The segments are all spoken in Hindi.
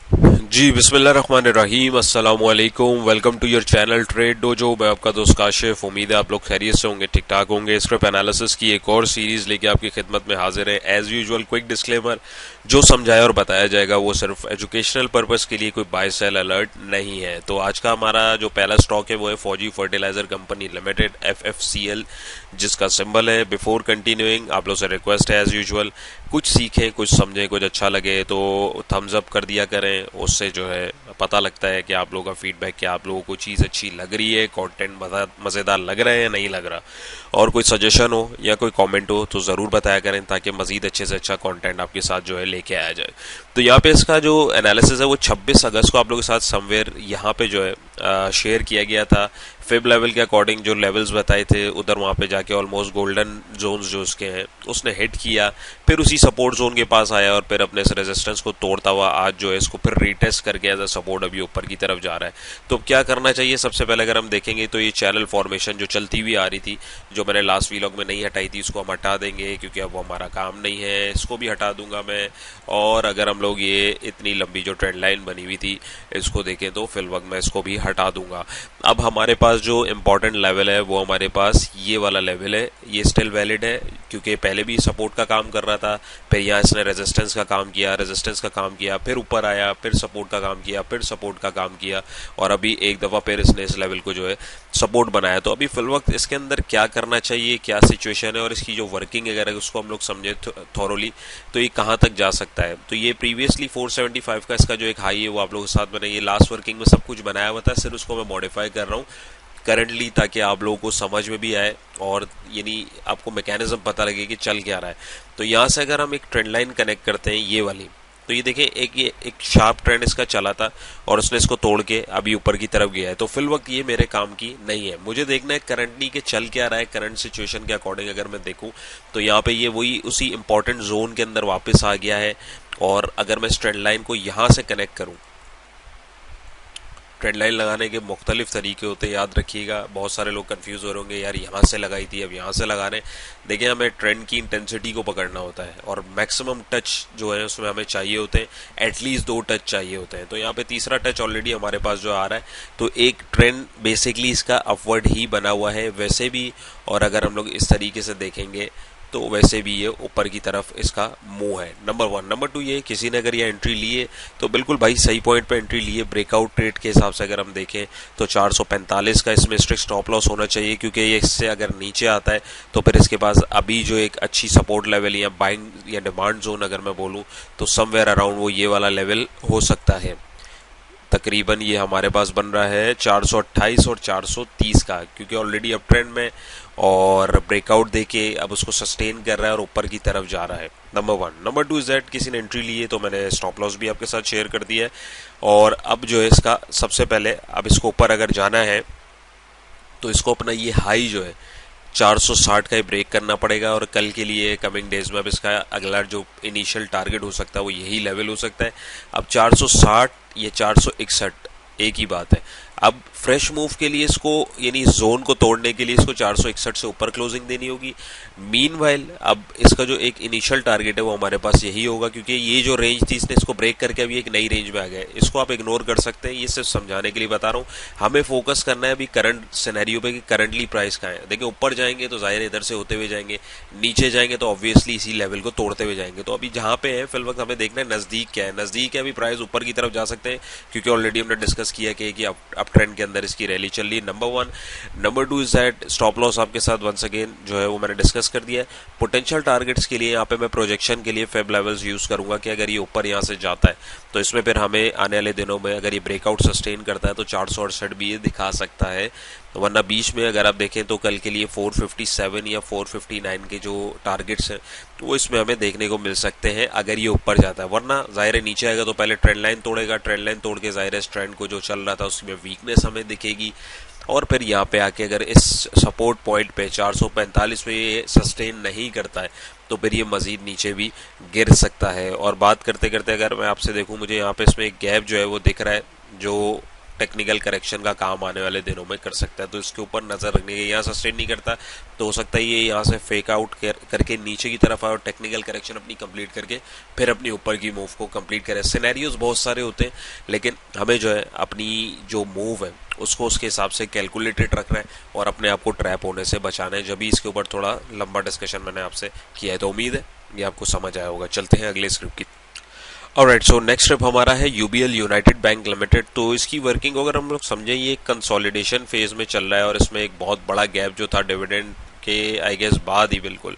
जी बिस्मिल्लाहिर्रहमानिर्रहीम अस्सलामुअलैकुम। Welcome to your channel trade dojo. मैं आपका दोस्त काशिफ। उम्मीद है आप लोग खैरियत से होंगे, ठीक ठाक होंगे। स्क्रिप्ट एनालिसिस की एक और सीरीज लेके आपकी खिदमत में हाजिर है। एज यूजुअल क्विक डिस्क्लेमर, जो समझाया और बताया जाएगा वो सिर्फ एजुकेशनल पर्पस के लिए, कोई बाय सेल अलर्ट नहीं है। तो आज का हमारा जो पहला स्टॉक है वो है फौजी फर्टिलाइजर कंपनी लिमिटेड, FFCL, जिसका सिंबल है। बिफोर कंटिन्यूइंग आप लोग से रिक्वेस्ट है एज यूजुअल, कुछ सीखें, कुछ समझें, कुछ अच्छा लगे तो थम्स अप कर दिया करें। उससे जो है पता लगता है कि आप लोगों का फीडबैक, कि आप लोगों को चीज़ अच्छी लग रही है, कंटेंट मज़ेदार लग रहा है या नहीं लग रहा। और कोई सजेशन हो या कोई कमेंट हो तो ज़रूर बताया करें, ताकि मज़ीद अच्छे से अच्छा कंटेंट आपके साथ जो है लेके आया जाए। तो यहाँ पे इसका जो एनालिसिस है वो 26 अगस्त को आप लोगों के साथ समवेयर यहाँ पे जो है शेयर किया गया था। फिब लेवल के अकॉर्डिंग जो लेवल्स बताए थे उधर वहाँ पे जाके ऑलमोस्ट गोल्डन जोन्स जो उसके हैं उसने हिट किया, फिर उसी सपोर्ट जोन के पास आया और फिर अपने इस रेजिस्टेंस को तोड़ता हुआ आज जो है इसको फिर रीटेस्ट करके एज अ सपोर्ट अभी ऊपर की तरफ जा रहा है। तो क्या करना चाहिए? सबसे पहले अगर हम देखेंगे तो ये चैनल फॉर्मेशन जो चलती हुई आ रही थी, जो मैंने लास्ट वीलॉग में नहीं हटाई थी, इसको हम हटा देंगे क्योंकि अब वो हमारा काम नहीं है। इसको भी हटा दूंगा मैं। और अगर हम लोग ये इतनी लंबी जो ट्रेंड लाइन बनी हुई थी इसको देखें तो फिल वक्त मैं इसको भी हटा दूंगा। अब हमारे पास जो इम्पोर्टेंट लेवल है वो हमारे पास ये वाला लेवल है। ये स्टिल वैलिड है क्योंकि पहले भी सपोर्ट का काम कर रहा था, फिर यहाँ इसने रेजिस्टेंस का काम किया, रेजिस्टेंस का काम किया, फिर ऊपर आया, फिर सपोर्ट का काम किया, फिर सपोर्ट का काम किया, और अभी एक दफा फिर इसने इस लेवल को जो है सपोर्ट बनाया। तो अभी फिल वक्त इसके अंदर क्या करना चाहिए, क्या सिचुएशन है और इसकी जो वर्किंग अगर उसको हम लोग समझे थॉरोली तो ये कहाँ तक जा सकता है। तो ये प्रीवियसली 475 का इसका जो एक हाई है वो आप लोगों के साथ बना, ये लास्ट वर्किंग में सब कुछ बनाया हुआ था, सिर्फ उसको मैं मॉडिफाई कर रहा हूँ करंटली, ताकि आप लोगों को समझ में भी आए और यानी आपको मैकेनिज्म पता लगे कि चल क्या रहा है। तो यहाँ से अगर हम एक ट्रेंड लाइन कनेक्ट करते हैं ये वाली, तो ये देखिए एक शार्प ट्रेंड इसका चला था और उसने इसको तोड़ के अभी ऊपर की तरफ गया है। तो फिल वक्त ये मेरे काम की नहीं है। मुझे देखना है करंटली के चल क्या रहा है, करंट सिचुएशन के अकॉर्डिंग अगर मैं देखूं तो यहाँ पे ये वही उसी इंपॉर्टेंट जोन के अंदर वापस आ गया है। और अगर मैं इस ट्रेंड लाइन को यहाँ से कनेक्ट करूं, ट्रेंड लाइन लगाने के मुख्तलिफ तरीके होते हैं, याद रखिएगा। बहुत सारे लोग कंफ्यूज हो रहे होंगे, यार यहाँ से लगाई थी अब यहाँ से लगा रहे हैं। देखिए, हमें ट्रेंड की इंटेंसिटी को पकड़ना होता है और मैक्सिमम टच जो है उसमें हमें चाहिए होते हैं, एटलीस्ट 2 टच चाहिए होते हैं। तो यहाँ पे तीसरा टच ऑलरेडी हमारे पास जो आ रहा है, तो एक ट्रेंड बेसिकली इसका अपवर्ड ही बना हुआ है वैसे भी। और अगर हम लोग इस तरीके से देखेंगे तो वैसे भी ये ऊपर की तरफ इसका मूव है। नंबर 1। नंबर 2, ये किसी ने अगर ये एंट्री ली है तो बिल्कुल भाई सही पॉइंट पे एंट्री ली है। ब्रेकआउट ट्रेड के हिसाब से अगर हम देखें तो 445 का इसमें स्ट्रिक्ट स्टॉप लॉस होना चाहिए, क्योंकि ये इससे अगर नीचे आता है तो फिर इसके पास अभी जो एक अच्छी सपोर्ट लेवल या बाइंग या डिमांड जोन अगर मैं बोलूं तो समवेयर अराउंड वो ये वाला लेवल हो सकता है। तकरीबन ये हमारे पास बन रहा है 428 और 430 का, क्योंकि ऑलरेडी अप ट्रेंड में और ब्रेकआउट देके अब उसको सस्टेन कर रहा है और ऊपर की तरफ जा रहा है। नंबर 1। नंबर 2 इज दैट किसी ने एंट्री ली है तो मैंने स्टॉप लॉस भी आपके साथ शेयर कर दिया है। और अब जो है इसका सबसे पहले अब इसको ऊपर अगर जाना है तो इसको अपना ये हाई जो है 460 का ही ब्रेक करना पड़ेगा। और कल के लिए कमिंग डेज में अब इसका अगला जो इनिशियल टारगेट हो सकता है वो यही लेवल हो सकता है। अब 460 या 461 एक ही बात है। अब फ्रेश मूव के लिए इसको यानी जोन को तोड़ने के लिए इसको 461 से ऊपर क्लोजिंग देनी होगी। मीनवाइल अब इसका जो एक इनिशियल टारगेट है वो हमारे पास यही होगा, क्योंकि ये जो रेंज थी इसने इसको ब्रेक करके अभी एक नई रेंज में आ गया। इसको आप इग्नोर कर सकते हैं, ये सिर्फ समझाने के लिए बता रहा हूँ। हमें फोकस करना है अभी करंट सिनेरियो पे कि करंटली प्राइस कहाँ है। देखिए, ऊपर जाएंगे तो जाहिर इधर से होते हुए जाएंगे, नीचे जाएंगे तो ऑब्वियसली इसी लेवल को तोड़ते हुए जाएंगे। तो अभी जहां पे है फिल वक्त हमें देखना है नजदीक क्या है। नजदीक है अभी प्राइस ऊपर की तरफ जा सकते हैं, क्योंकि ऑलरेडी हमने डिस्कस किया कि अप ट्रेंड के अंदर इसकी रैली चल रही है। Number 1। Number 2 is that stop loss आपके साथ वंस अगेन जो है वो मैंने डिस्कस कर दिया है। पोटेंशियल टारगेट्स के लिए यहाँ पे मैं प्रोजेक्शन के लिए फेब लेवल्स यूज करूंगा कि अगर ये ऊपर यहाँ से जाता है तो इसमें फिर हमें आने वाले दिनों में अगर ये ब्रेकआउट सस्टेन करता है तो 468 भी ये दिखा सकता है। वरना बीच में अगर आप देखें तो कल के लिए 457 या 459 के जो टारगेट्स हैं वो इसमें हमें देखने को मिल सकते हैं अगर ये ऊपर जाता है। वरना जाहिर है नीचे आएगा तो पहले ट्रेंड लाइन तोड़ेगा, ट्रेंड लाइन तोड़ के जाहिर है इस ट्रेंड को जो चल रहा था उसमें वीकनेस हमें दिखेगी। और फिर यहाँ पे आके अगर इस सपोर्ट पॉइंट पे 445 पे ये सस्टेन नहीं करता है तो फिर ये मजीद नीचे भी गिर सकता है। और बात करते करते अगर मैं आपसे देखूं, मुझे यहाँ पे इसमें एक गैप जो है वो दिख रहा है जो टेक्निकल करेक्शन का काम आने वाले दिनों में कर सकता है। तो इसके ऊपर नजर रखने के, यहाँ सस्टेन नहीं करता तो हो सकता है ये यहाँ से फेक आउट करके नीचे की तरफ आए और टेक्निकल करेक्शन अपनी कंप्लीट करके फिर अपनी ऊपर की मूव को कंप्लीट करे। सिनेरियोज बहुत सारे होते हैं, लेकिन हमें जो है अपनी जो मूव है उसको उसके हिसाब से कैलकुलेटेड रखना है और अपने आप को ट्रैप होने से बचाना है। जब भी इसके ऊपर थोड़ा लंबा डिस्कशन मैंने आपसे किया है, तो उम्मीद है ये आपको समझ आया होगा। चलते हैं अगले स्क्रिप्ट की। ऑलराइट, सो नेक्स्ट स्टेप हमारा है यूबीएल यूनाइटेड बैंक लिमिटेड। तो इसकी वर्किंग अगर हम लोग समझें, ये कंसोलिडेशन फेज में चल रहा है और इसमें एक बहुत बड़ा गैप जो था डिविडेंड के आई गेस बाद ही, बिल्कुल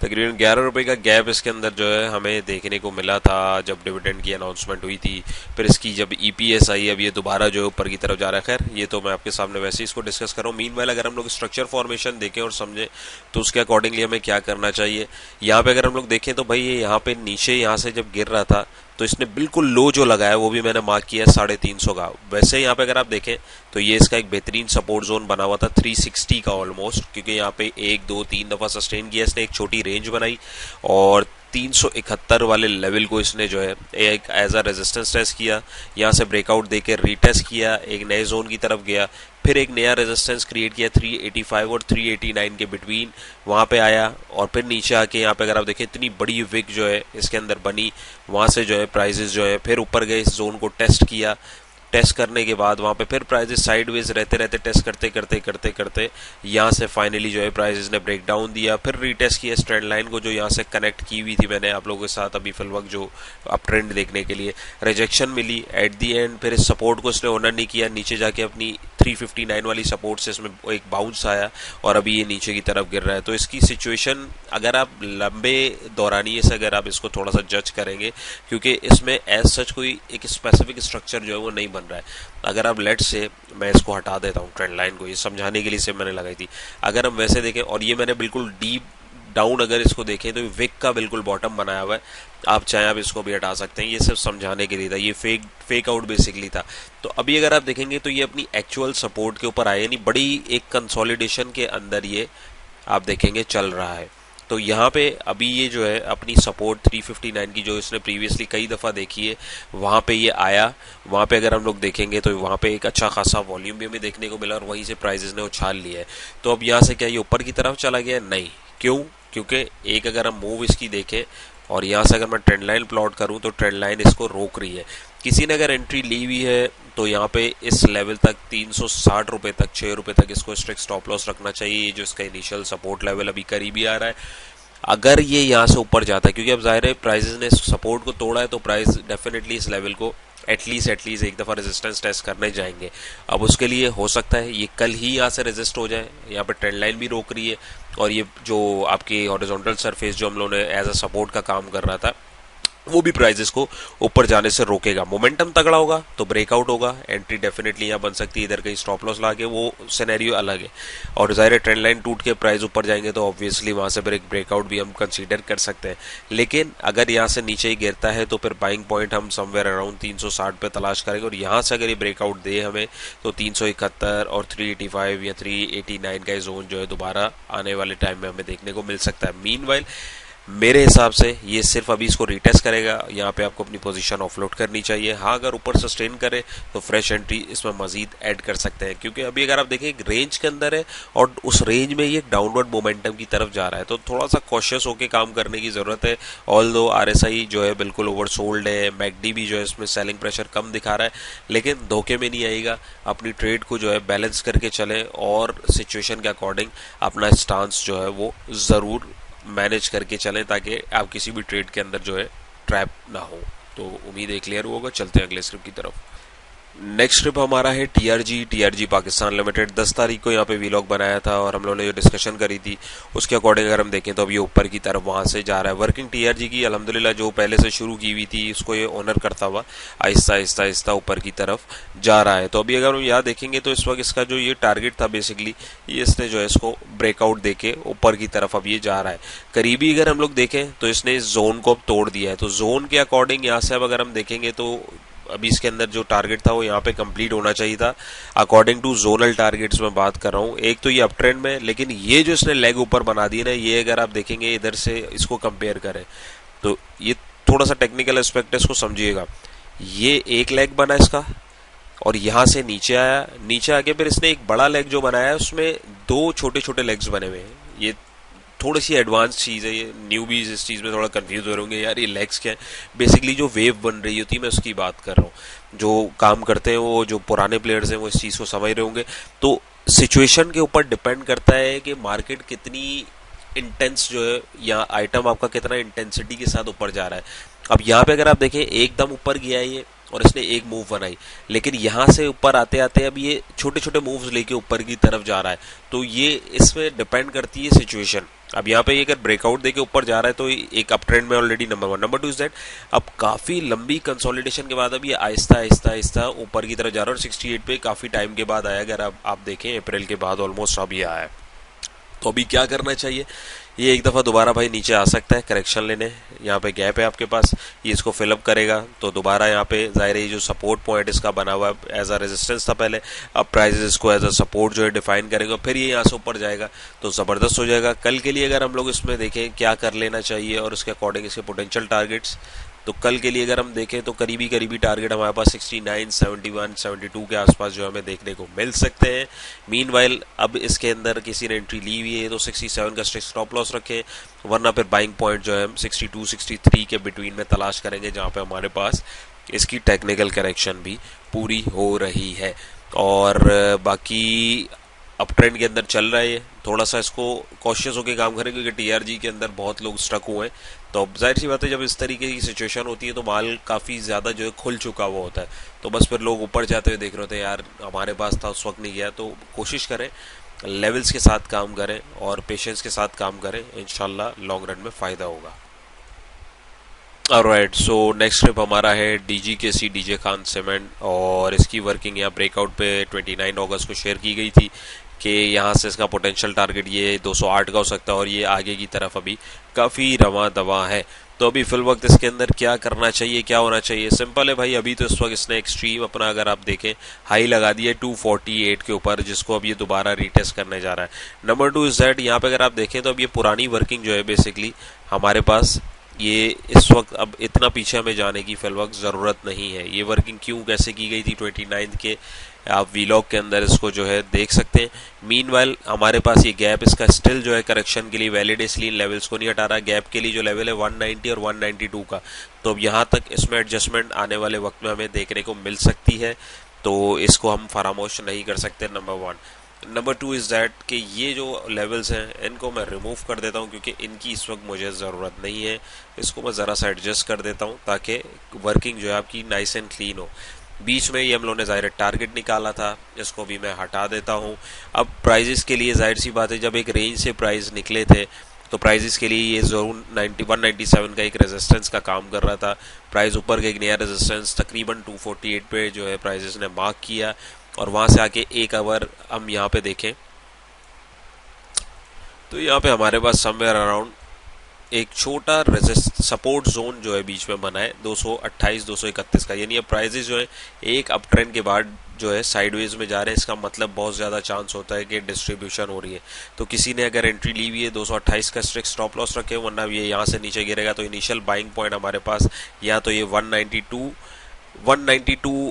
तकरीबन 11 रुपए का गैप इसके अंदर जो है हमें देखने को मिला था जब डिविडेंड की अनाउंसमेंट हुई थी। फिर इसकी जब ईपीएस आई, अब ये दोबारा जो है ऊपर की तरफ जा रहा है। खैर ये तो मैं आपके सामने वैसे ही इसको डिस्कस कर रहा हूँ। मीनवाइल अगर हम लोग स्ट्रक्चर फॉर्मेशन देखें और समझें तो उसके अकॉर्डिंगली हमें क्या करना चाहिए। यहाँ पे अगर हम लोग देखें तो भाई ये यहाँ पे नीचे यहाँ से जब गिर रहा था तो इसने बिल्कुल लो जो लगाया वो भी मैंने मार्क किया है 350 का। वैसे यहाँ पे अगर आप देखें तो ये इसका एक बेहतरीन सपोर्ट जोन बना हुआ था 360 का ऑलमोस्ट, क्योंकि यहाँ पे 1 2 3 दफा सस्टेन किया इसने, एक छोटी रेंज बनाई और 371 वाले लेवल को इसने जो है एक एज अ रेजिस्टेंस टेस्ट किया, यहाँ से ब्रेकआउट देके रीटेस्ट किया, एक नए जोन की तरफ गया, फिर एक नया रेजिस्टेंस क्रिएट किया 385 और 389 के बिटवीन, वहां पे आया और फिर नीचे आके यहाँ पे अगर आप देखें इतनी बड़ी विक जो है इसके अंदर बनी। वहां से जो है प्राइजेस जो है फिर ऊपर गए, इस जोन को टेस्ट किया, टेस्ट करने के बाद वहां पे फिर प्राइजेस साइडवेज रहते रहते टेस्ट करते करते करते करते यहाँ से फाइनली जो है प्राइजेस ने ब्रेक डाउन दिया, फिर रीटेस्ट किया इस ट्रेंड लाइन को जो यहाँ से कनेक्ट की हुई थी मैंने आप लोगों के साथ अभी फिल वक्त जो अप ट्रेंड देखने के लिए। रिजेक्शन मिली एट दी एंड, फिर इस सपोर्ट को इसने ऑनर नहीं किया, नीचे जाके अपनी 359 वाली सपोर्ट से इसमें एक बाउंस आया और अभी ये नीचे की तरफ गिर रहा है। तो इसकी सिचुएशन अगर आप लंबे दौरानिए से अगर आप इसको थोड़ा सा जज करेंगे, क्योंकि इसमें एज सच कोई एक स्पेसिफिक स्ट्रक्चर जो है वो नहीं बन रहा है। अगर आप लेट से, मैं इसको हटा देता हूँ ट्रेंड लाइन को, ये समझाने के लिए से मैंने लगाई थी। अगर हम वैसे देखें और ये मैंने बिल्कुल डीप डाउन अगर इसको देखें तो विक का बिल्कुल बॉटम बनाया हुआ है, आप चाहें आप इसको भी हटा सकते हैं, ये सिर्फ समझाने के लिए था, ये फेक आउट बेसिकली था। तो अभी अगर आप देखेंगे तो ये अपनी एक्चुअल सपोर्ट के ऊपर आए, यानी बड़ी एक कंसोलिडेशन के अंदर ये आप देखेंगे चल रहा है। तो यहाँ पे अभी ये जो है अपनी सपोर्ट 359 की जो इसने प्रीवियसली कई दफ़ा देखी है वहाँ पे ये आया, वहाँ पे अगर हम लोग देखेंगे तो वहाँ पे एक अच्छा खासा वॉल्यूम भी हमें देखने को मिला और वहीं से प्राइजेस ने उछाल लिया है। तो अब यहाँ से क्या ये ऊपर की तरफ चला गया? नहीं। क्यों? क्योंकि एक अगर हम मूव इसकी देखें और यहाँ से अगर मैं ट्रेंड लाइन प्लॉट करूँ तो ट्रेंड लाइन इसको रोक रही है। किसी ने अगर एंट्री ली हुई है तो यहाँ पे इस लेवल तक 360 रुपए तक 6 रुपए तक इसको स्ट्रिक्ट स्टॉप लॉस रखना चाहिए, जो इसका इनिशियल सपोर्ट लेवल अभी करीबी आ रहा है। अगर ये यहाँ से ऊपर जाता है, क्योंकि अब जाहिर है प्राइजेस ने सपोर्ट को तोड़ा है तो प्राइस डेफिनेटली इस लेवल को एटलीस्ट एक दफ़ा रेजिस्टेंस टेस्ट करने जाएंगे। अब उसके लिए हो सकता है ये कल ही यहाँ से रेजिस्ट हो जाए, यहाँ पे ट्रेंड लाइन भी रोक रही है और ये जो आपकी हॉरिजॉन्टल सरफेस जो हम लोगों ने एज अ सपोर्ट का काम कर रहा था वो भी प्राइजेस को ऊपर जाने से रोकेगा। मोमेंटम तगड़ा होगा तो ब्रेकआउट होगा, एंट्री डेफिनेटली यहाँ बन सकती है, इधर कहीं स्टॉप लॉस ला के, वो सिनेरियो अलग है। और जाहिर है ट्रेंड लाइन टूट के प्राइस ऊपर जाएंगे तो ऑब्वियसली वहां से फिर एक ब्रेकआउट भी हम कंसीडर कर सकते हैं। लेकिन अगर यहाँ से नीचे ही गिरता है तो फिर बाइंग पॉइंट हम समवेयर अराउंड 360 पे तलाश करेंगे और यहाँ से अगर ये ब्रेकआउट दे हमें तो 371 और 385 या 389 का जोन जो है दोबारा आने वाले टाइम में हमें देखने को मिल सकता है। मीनवाइल मेरे हिसाब से ये सिर्फ अभी इसको रिटेस्ट करेगा, यहाँ पे आपको अपनी पोजीशन ऑफलोड करनी चाहिए। हाँ, अगर ऊपर सस्टेन करे तो फ्रेश एंट्री इसमें मजीद ऐड कर सकते हैं, क्योंकि अभी अगर आप देखें एक रेंज के अंदर है और उस रेंज में ये डाउनवर्ड मोमेंटम की तरफ जा रहा है, तो थोड़ा सा कॉशियस होकर काम करने की जरूरत है। ऑल्दो आरएसआई जो है बिल्कुल ओवरसोल्ड है, मैकडी भी जो है इसमें सेलिंग प्रेशर कम दिखा रहा है, लेकिन धोखे में नहीं आएगा। अपनी ट्रेड को जो है बैलेंस करके चले और सिचुएशन के अकॉर्डिंग अपना स्टांस जो है वो जरूर मैनेज करके चलें ताकि आप किसी भी ट्रेड के अंदर जो है ट्रैप ना हो। तो उम्मीद है क्लियर होगा। चलते हैं अगले स्क्रिप्ट की तरफ। नेक्स्ट ट्रिप हमारा है टीआरजी पाकिस्तान लिमिटेड। 10 तारीख को यहाँ पे वीलॉग बनाया था और हम लोगों ने जो डिस्कशन करी थी उसके अकॉर्डिंग अगर हम देखें तो अब ये ऊपर की तरफ वहां से जा रहा है। वर्किंग टीआरजी की अल्हम्दुलिल्लाह जो पहले से शुरू की हुई थी इसको ये ऑनर करता हुआ आहिस्ता आहिस्ता आहिस्ता ऊपर की तरफ जा रहा है। तो अभी अगर हम यहाँ देखेंगे तो इस वक्त इसका जो ये टारगेट था बेसिकली ये इसने जो है इसको ब्रेकआउट देके ऊपर की तरफ अब ये जा रहा है। करीबी अगर हम लोग देखें तो इसने इस जोन को अब तोड़ दिया है। तो जोन के अकॉर्डिंग यहाँ से अब अगर हम देखेंगे तो अभी इसके अंदर जो टारगेट था वो यहाँ पे कंप्लीट होना चाहिए था अकॉर्डिंग टू जोनल टारगेट्स में बात कर रहा हूँ। एक तो ये अप ट्रेंड में, लेकिन ये जो इसने लेग ऊपर बना दी ना, ये अगर आप देखेंगे इधर से इसको कंपेयर करें तो ये थोड़ा सा टेक्निकल एस्पेक्ट है, इसको समझिएगा। ये एक लेग बना इसका और यहाँ से नीचे आया, नीचे आके फिर इसने एक बड़ा लेग जो बनाया है उसमें दो छोटे छोटे लेग्स बने हुए हैं। ये थोड़ी सी एडवांस चीज़ है, ये न्यूबीज इस चीज़ में थोड़ा कंफ्यूज हो रहे होंगे यार ये लेग्स क्या है। बेसिकली जो वेव बन रही होती है मैं उसकी बात कर रहा हूँ। जो काम करते हैं वो जो पुराने प्लेयर्स हैं वो इस चीज़ को समझ रहे होंगे। तो सिचुएशन के ऊपर डिपेंड करता है कि मार्केट कितनी इंटेंस जो है या आइटम आपका कितना इंटेंसिटी के साथ ऊपर जा रहा है। अब यहाँ पे अगर आप देखें एकदम ऊपर गया है ये और इसने एक मूव बनाई, लेकिन यहाँ से ऊपर आते आते अब ये छोटे छोटे मूव्स लेके ऊपर की तरफ जा रहा है। तो ये इसमें डिपेंड करती है सिचुएशन। अब यहाँ पे अगर ब्रेकआउट देके ऊपर जा रहा है तो एक अप ट्रेंड में already number 1। Number 2 is that अब काफी लंबी कंसोलिडेशन के बाद अब ये आहिस्ता आहिस्ता आहिस्ता ऊपर की तरफ जा रहा है और 68 पे काफी टाइम के बाद आया। अगर आप देखें अप्रैल के बाद ऑलमोस्ट अब ये आया है। तो अभी क्या करना चाहिए, ये एक दफ़ा दोबारा भाई नीचे आ सकता है करेक्शन लेने। यहाँ पे गैप है आपके पास, ये इसको फिलअप करेगा तो दोबारा यहाँ पे जाहिर है ये जो सपोर्ट पॉइंट इसका बना हुआ है एज अ रेजिस्टेंस था पहले, अब प्राइसेस इसको एज अ सपोर्ट जो है डिफाइन करेंगे फिर ये यहाँ से ऊपर जाएगा तो ज़बरदस्त हो जाएगा। कल के लिए अगर हम लोग इसमें देखें क्या कर लेना चाहिए और उसके अकॉर्डिंग इसके पोटेंशियल टारगेट्स, तो कल के लिए अगर हम देखें तो करीबी टारगेट हमारे पास 69, 71, 72 के आसपास जो हमें देखने को मिल सकते हैं। मीनवाइल अब इसके अंदर किसी ने एंट्री ली हुई है तो 67 का स्ट्रिक्ट स्टॉप लॉस रखें, वरना फिर बाइंग पॉइंट जो है हम 62, 63 के बिटवीन में तलाश करेंगे जहां पे हमारे पास इसकी टेक्निकल करेक्शन भी पूरी हो रही है। और बाकी अप ट्रेंड के अंदर चल रहा है, थोड़ा सा इसको कॉशियस होकर काम करें क्योंकि टीआरजी के अंदर बहुत लोग स्ट्रक हुए हैं। तो अब जाहिर सी बात है जब इस तरीके की सिचुएशन होती है तो माल काफ़ी ज़्यादा जो है खुल चुका हुआ होता है, तो बस फिर लोग ऊपर जाते हुए देख रहे होते हैं यार हमारे पास था उस वक्त नहीं गया। तो कोशिश करें लेवल्स के साथ काम करें और पेशेंस के साथ काम करें, इंशाल्लाह लॉन्ग रन में फ़ायदा होगा। ऑलराइट, सो नेक्स्ट ट्रिप हमारा है डीजीकेसी डीजे खान सीमेंट और इसकी वर्किंग यहाँ ब्रेकआउट पे 29 अगस्त को शेयर की गई थी कि यहाँ से इसका पोटेंशियल टारगेट ये 208 का हो सकता है और ये आगे की तरफ अभी काफ़ी रवा दवा है। तो अभी फिल वक्त इसके अंदर क्या करना चाहिए, क्या होना चाहिए, सिंपल है भाई। अभी तो इस वक्त इसने एक्सट्रीम अपना अगर आप देखें हाई लगा दिया 248 के ऊपर, जिसको अब ये दोबारा रीटेस्ट करने जा रहा है। नंबर 2 इज दैट यहाँ पे अगर आप देखें तो अब ये पुरानी वर्किंग जो है बेसिकली हमारे पास ये इस वक्त अब इतना पीछे हमें जाने की फिल वक्त ज़रूरत नहीं है। ये वर्किंग क्यों कैसे की गई थी 29 के आप वीलॉग के अंदर इसको जो है देख सकते हैं। मीनवाइल हमारे पास ये गैप इसका स्टिल जो है करेक्शन के लिए वैलिड, इसलिए इन लेवल्स को नहीं हटा रहा। गैप के लिए जो लेवल है 190 और 192 का, तो अब यहाँ तक इसमें एडजस्टमेंट आने वाले वक्त में हमें देखने को मिल सकती है, तो इसको हम फरामोश नहीं कर सकते। नंबर 1। नंबर 2 इज़ दैट कि ये जो लेवल्स हैं इनको मैं रिमूव कर देता हूँ क्योंकि इनकी इस वक्त मुझे ज़रूरत नहीं है। इसको मैं ज़रा सा एडजस्ट कर देता हूँ ताकि वर्किंग जो है आपकी नाइस एंड क्लीन हो। बीच में ये हम लोगों ने ज़ाहिर टारगेट निकाला था, इसको भी मैं हटा देता हूँ। अब प्राइजेस के लिए जाहिर सी बात है जब एक रेंज से प्राइस निकले थे तो प्राइजेस के लिए ये जोन 197 का एक रेजिस्टेंस का काम कर रहा था। प्राइस ऊपर का एक नया रेजिस्टेंस तकरीबन 248 पे जो है प्राइजेस ने मार्क किया और वहां से आके एक अवर हम यहाँ पे देखें तो यहाँ पे हमारे पास समवेयर अराउंड एक छोटा रेजिस्ट सपोर्ट जोन जो है बीच में बना है 228 231 का, यानी अब प्राइजेस जो है एक अप ट्रेंड के बाद जो है साइडवेज में जा रहे हैं। इसका मतलब बहुत ज़्यादा चांस होता है कि डिस्ट्रीब्यूशन हो रही है। तो किसी ने अगर एंट्री ली हुई है 228 का स्ट्रिक्ट स्टॉप लॉस रखे, वरना ये यहाँ से नीचे गिरेगा तो इनिशियल बाइंग पॉइंट हमारे पास या तो ये 192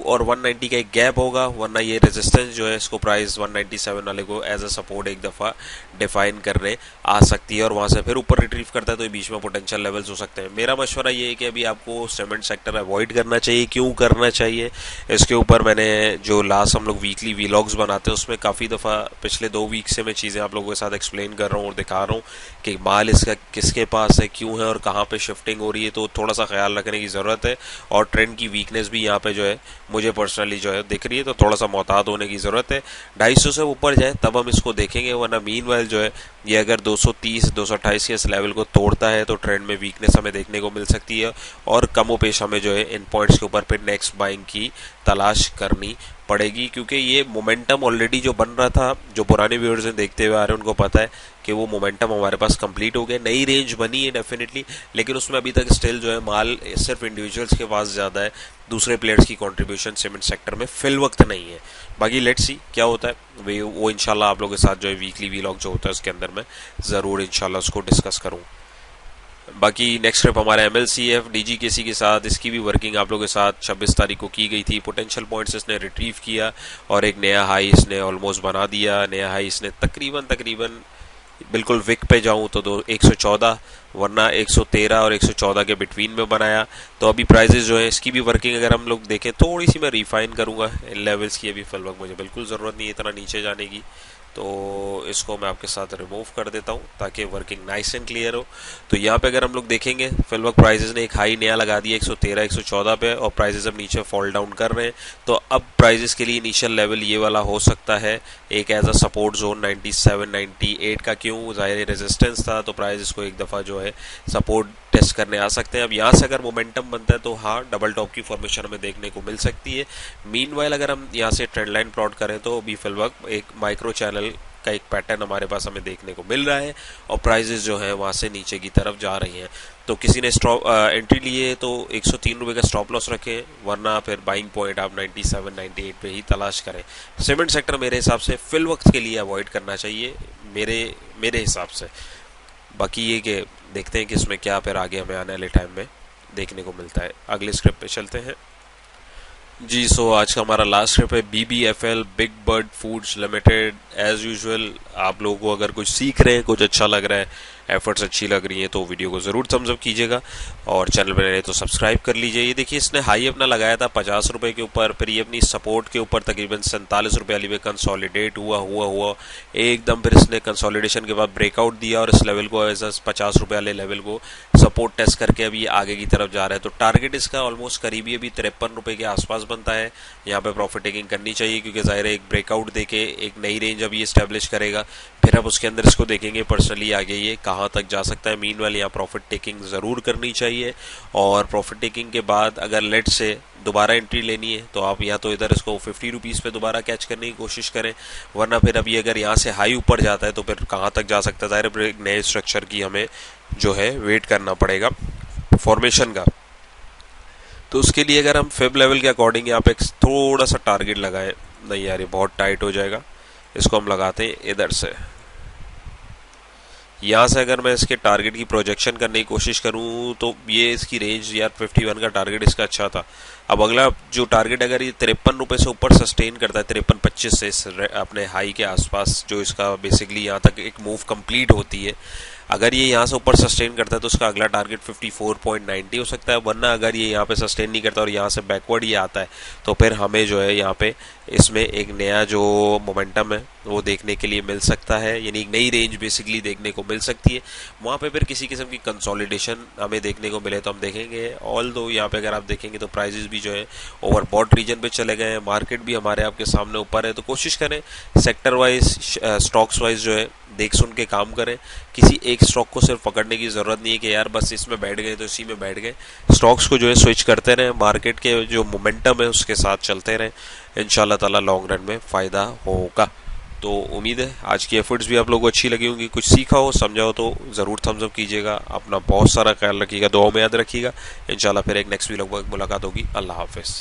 और 190 का एक गैप होगा, वरना ये रेजिस्टेंस जो है इसको प्राइस 197 वाले को एज अ सपोर्ट एक दफ़ा डिफाइन करने आ सकती है और वहाँ से फिर ऊपर रिट्रीव करता है तो ये बीच में पोटेंशियल लेवल्स हो सकते हैं। मेरा मशवरा ये है कि अभी आपको सीमेंट सेक्टर अवॉइड करना चाहिए। क्यों करना चाहिए, इसके ऊपर मैंने जो लास्ट हम लोग वीकली वीलॉग्स बनाते हैं उसमें काफ़ी दफ़ा पिछले 2 वीक से मैं चीज़ें आप लोगों के साथ एक्सप्लेन कर रहा हूँ और दिखा रहा हूँ कि माल इसका किसके पास है, क्यों है और कहाँ पर शिफ्टिंग हो रही है। तो थोड़ा सा ख्याल रखने की ज़रूरत है और ट्रेंड की वीकनेस भी यहाँ पे जो है मुझे पर्सनली जो है दिख रही है, तो थोड़ा सा मोहतात होने की ज़रूरत है। 250 से ऊपर जाए तब हम इसको देखेंगे, वरना मीनवाइल जो है ये अगर 230 228 के इस लेवल को तोड़ता है तो ट्रेंड में वीकनेस हमें देखने को मिल सकती है और कमोपेश हमें जो है इन पॉइंट्स के ऊपर फिर नेक्स्ट बाइंग की तलाश करनी पड़ेगी, क्योंकि ये मोमेंटम ऑलरेडी जो बन रहा था, जो पुराने व्यूअर्स ने देखते हुए आ रहे हैं उनको पता है कि वो मोमेंटम हमारे पास कंप्लीट हो गया। नई रेंज बनी है डेफिनेटली, लेकिन उसमें अभी तक स्टिल जो है माल सिर्फ इंडिविजुअल्स के पास ज़्यादा है, दूसरे प्लेयर्स की कंट्रीब्यूशन सीमेंट सेक्टर में फिल वक्त नहीं है। बाकी लेट्स सी क्या होता है, वो इंशाल्लाह आप लोगों के साथ जो है वीकली वीलॉग जो होता है उसके अंदर मैं ज़रूर इंशाल्लाह उसको डिस्कस करूँ। बाकी नेक्स्ट स्टेप हमारा MLCF DGKC के साथ, इसकी भी वर्किंग आप लोगों के साथ 26 तारीख को की गई थी। पोटेंशियल पॉइंट्स इसने रिट्रीव किया और एक नया हाई इसने ऑलमोस्ट बना दिया। नया हाई इसने तकरीबन बिल्कुल विक पे जाऊं तो 114, वरना 113 और 114 के बिटवीन में बनाया। तो अभी प्राइजेस जो है इसकी भी वर्किंग अगर हम लोग देखें, थोड़ी सी मैं रिफाइन करूंगा इन लेवल्स की। अभी फिल वक्त मुझे बिल्कुल ज़रूरत नहीं है इतना नीचे जाने की, तो इसको मैं आपके साथ रिमूव कर देता हूं ताकि वर्किंग नाइस एंड क्लियर हो। तो यहाँ पे अगर हम लोग देखेंगे, फिल वक्त प्राइजेस ने एक हाई नया लगा दिया 113 114 पे, और प्राइजेस अब नीचे फॉल डाउन कर रहे हैं। तो अब प्राइजेस के लिए इनिशियल लेवल ये वाला हो सकता है एक एज अ सपोर्ट जोन 97 98 का। क्यों? ज़ाहिर रेजिस्टेंस था, तो प्राइजेस को एक दफ़ा जो है सपोर्ट टेस्ट करने आ सकते हैं। अब यहाँ से अगर मोमेंटम बनता है तो हाँ, डबल टॉप की फॉर्मेशन हमें देखने को मिल सकती है। मीनवाइल अगर हम यहाँ से ट्रेंड लाइन प्लॉट करें तो अभी फिल वक्त एक माइक्रो चैनल का एक पैटर्न हमारे पास हमें देखने को मिल रहा है और प्राइजेस जो है वहां से नीचे की तरफ जा रही हैं। तो किसी ने एंट्री लिए तो 103 रुपये का स्टॉप लॉस रखें, वरना फिर बाइंग पॉइंट आप 97 98 पे ही तलाश करें। सीमेंट सेक्टर मेरे हिसाब से फिल वक्त के लिए अवॉइड करना चाहिए मेरे हिसाब से। बाकी ये कि देखते हैं कि इसमें क्या फिर आगे हमें आने वाले टाइम में देखने को मिलता है। अगले स्क्रिप्ट पे चलते हैं जी। सो आज का हमारा लास्ट स्क्रिप्ट है BBFL, Big Bird Foods Limited. As usual आप लोगों को अगर कुछ सीख रहे हैं, कुछ अच्छा लग रहा है, एफर्ट्स अच्छी लग रही हैं, तो वीडियो को ज़रूर थम्स अप कीजिएगा और चैनल पर नए तो सब्सक्राइब कर लीजिए। ये देखिए, इसने हाई अपना लगाया था 50 रुपये के ऊपर, फिर ये अपनी सपोर्ट के ऊपर तकरीबन 47 रुपये वाली पे कंसोलिडेट हुआ एकदम। फिर इसने कंसोलिडेशन के बाद ब्रेकआउट दिया और इस लेवल को एज 50 रुपये वाले लेवल को सपोर्ट टेस्ट करके अभी आगे की तरफ जा रहा है। तो टारगेट इसका ऑलमोस्ट करीबी अभी 53 रुपये के आसपास बनता है। यहाँ पे प्रॉफिट टेकिंग करनी चाहिए क्योंकि ज़ाहिर है एक ब्रेकआउट देके एक नई रेंज अभी एस्टेब्लिश करेगा, फिर अब उसके अंदर इसको देखेंगे पर्सनली आगे ये कहाँ तक जा सकता है। मीनवाइल यहाँ प्रॉफिट टेकिंग ज़रूर करनी चाहिए और प्रॉफिट टेकिंग के बाद अगर लेट से दोबारा एंट्री लेनी है तो आप या तो इधर इसको 50 रुपीज़ पे दोबारा कैच करने की कोशिश करें, वरना फिर अभी अगर यहाँ से हाई ऊपर जाता है तो फिर कहाँ तक जा सकता है। ज़ाहिर एक नए स्ट्रक्चर की हमें जो है वेट करना पड़ेगा फॉर्मेशन का। तो उसके लिए अगर हम फिब लेवल के अकॉर्डिंग यहाँ पे थोड़ा सा टारगेट लगाएं, नहीं यार ये बहुत टाइट हो जाएगा, इसको हम लगाते हैं इधर से। यहाँ से अगर मैं इसके टारगेट की प्रोजेक्शन करने की कोशिश करूँ तो ये इसकी रेंज यार 51 का टारगेट इसका अच्छा था। अब अगला जो टारगेट अगर ये 53 रुपये से ऊपर सस्टेन करता है, 53.25 से अपने हाई के आसपास जो इसका बेसिकली यहाँ तक एक मूव कंप्लीट होती है, अगर ये यहाँ से ऊपर सस्टेन करता है तो उसका अगला टारगेट 54.90 हो सकता है। वरना अगर ये यहाँ पे सस्टेन नहीं करता और यहाँ से बैकवर्ड ये आता है तो फिर हमें जो है यहाँ पे इसमें एक नया जो मोमेंटम है वो देखने के लिए मिल सकता है, यानी एक नई रेंज बेसिकली देखने को मिल सकती है। वहाँ पे फिर किसी किस्म की कंसोलिडेशन हमें देखने को मिले तो हम देखेंगे। ऑल दो यहाँ पे अगर आप देखेंगे तो प्राइजेस भी जो है ओवरबॉट रीजन पे चले गए हैं, मार्केट भी हमारे आपके सामने ऊपर है। तो कोशिश करें सेक्टर वाइज स्टॉक्स वाइज जो है देख सुन के काम करें। किसी एक स्टॉक को सिर्फ पकड़ने की जरूरत नहीं है कि यार बस इसमें बैठ गए तो इसी में बैठ गए। स्टॉक्स को जो है स्विच करते रहें, मार्केट के जो मोमेंटम है उसके साथ चलते रहें, इंशाल्लाह ताला लॉन्ग रन में फ़ायदा होगा। तो उम्मीद है आज की एफर्ट्स भी आप लोगों को अच्छी लगी होंगी, कुछ सीखा हो समझा हो तो ज़रूर थम्स अप कीजिएगा। अपना बहुत सारा ख्याल रखिएगा, दुआ में याद रखिएगा। इंशाल्लाह फिर एक नेक्स्ट वीडियो में मुलाकात होगी। अल्लाह हाफिज़।